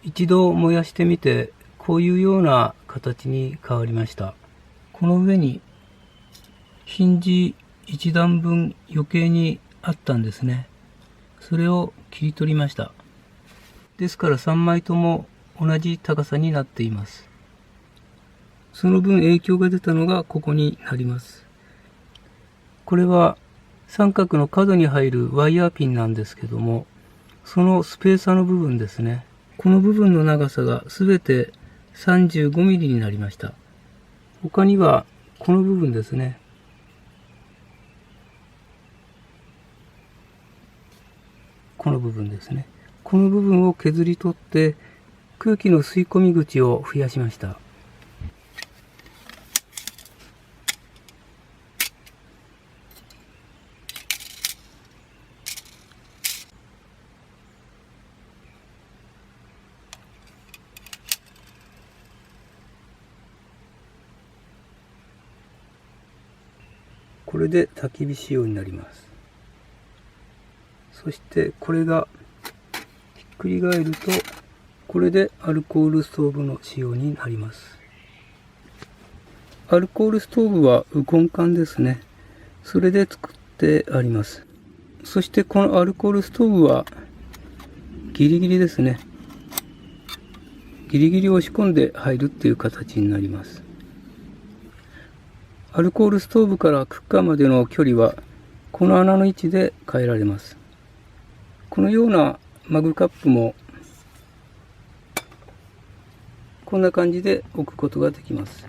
一度燃やしてみて、こういうような形に変わりました。この上にヒンジ1段分余計にあったんですね。それを切り取りました。ですから3枚とも同じ高さになっています。その分影響が出たのがここになります。これは三角の角に入るワイヤーピンなんですけども、そのスペーサーの部分ですね。この部分の長さがすべて35ミリになりました。他にはこの部分ですね。この部分ですね。この部分を削り取って空気の吸い込み口を増やしました。これで焚き火仕様になります。そしてこれがひっくり返ると、これでアルコールストーブの仕様になります。アルコールストーブはウコン管ですね。それで作ってあります。そしてこのアルコールストーブはギリギリですね。ギリギリ押し込んで入るっていう形になります。アルコールストーブからクッカーまでの距離はこの穴の位置で変えられます。このようなマグカップもこんな感じで置くことができます。